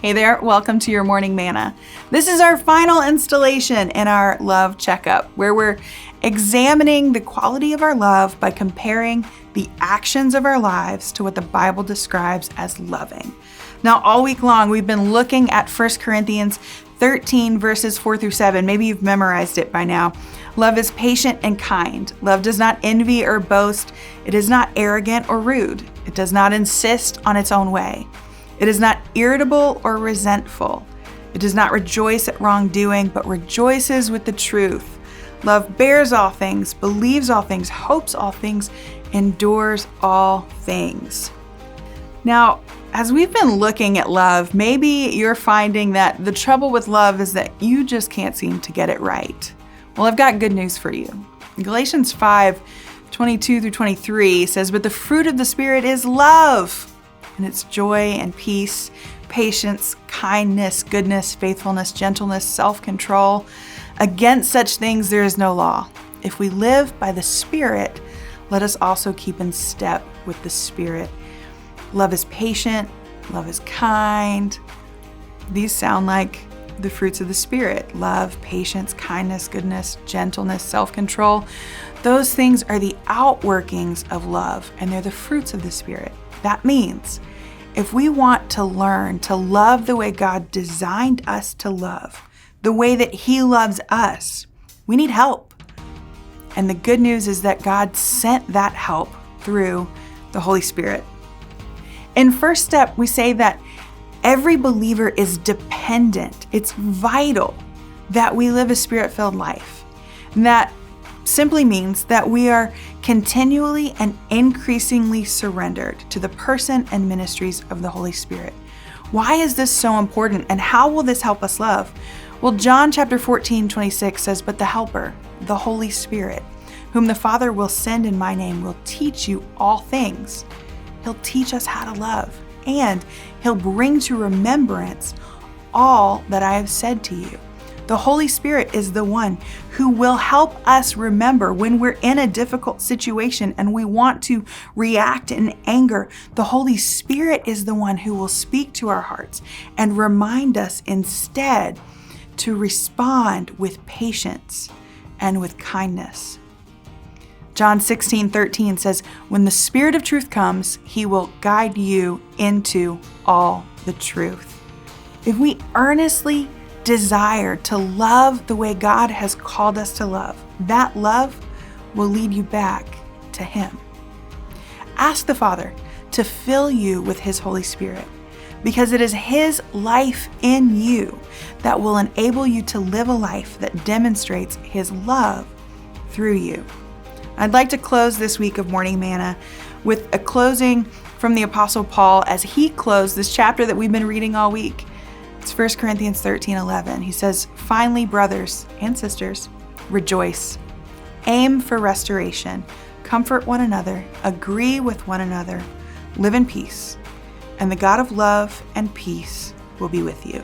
Hey there, welcome to your morning manna. This is our final installation in our love checkup, where we're examining the quality of our love by comparing the actions of our lives to what the Bible describes as loving. Now, all week long, we've been looking at 1 Corinthians 13 verses 4 through 7. Maybe you've memorized it by now. Love is patient and kind. Love does not envy or boast. It is not arrogant or rude. It does not insist on its own way. It is not irritable or resentful. It does not rejoice at wrongdoing, but rejoices with the truth. Love bears all things, believes all things, hopes all things, endures all things. Now, as we've been looking at love, maybe you're finding that the trouble with love is that you just can't seem to get it right. Well, I've got good news for you. Galatians 5:22 through 23 says, "But the fruit of the Spirit is love, and it's joy and peace, patience, kindness, goodness, faithfulness, gentleness, self-control. Against such things there is no law. If we live by the Spirit, let us also keep in step with the Spirit. Love is patient, love is kind." These sound like the fruits of the Spirit: love, patience, kindness, goodness, gentleness, self-control. Those things are the outworkings of love, and they're the fruits of the Spirit. That means if we want to learn to love the way God designed us to love, the way that He loves us, we need help. And the good news is that God sent that help through the Holy Spirit. In first step, we say that every believer is dependent. It's vital that we live a Spirit-filled life. And that simply means that we are continually and increasingly surrendered to the person and ministries of the Holy Spirit. Why is this so important, and how will this help us love? Well, John chapter 14:26 says, "But the Helper, the Holy Spirit, whom the Father will send in my name, will teach you all things." He'll teach us how to love, and He'll bring to remembrance all that I have said to you. The Holy Spirit is the one who will help us remember when we're in a difficult situation and we want to react in anger. The Holy Spirit is the one who will speak to our hearts and remind us instead to respond with patience and with kindness. John 16:13 says, "When the Spirit of truth comes, He will guide you into all the truth." If we earnestly desire to love the way God has called us to love, that love will lead you back to Him. Ask the Father to fill you with His Holy Spirit, because it is His life in you that will enable you to live a life that demonstrates His love through you. I'd like to close this week of Morning Manna with a closing from the Apostle Paul as he closed this chapter that we've been reading all week. It's 1 Corinthians 13:11. He says, "Finally, brothers and sisters, rejoice. Aim for restoration. Comfort one another. Agree with one another. Live in peace. And the God of love and peace will be with you."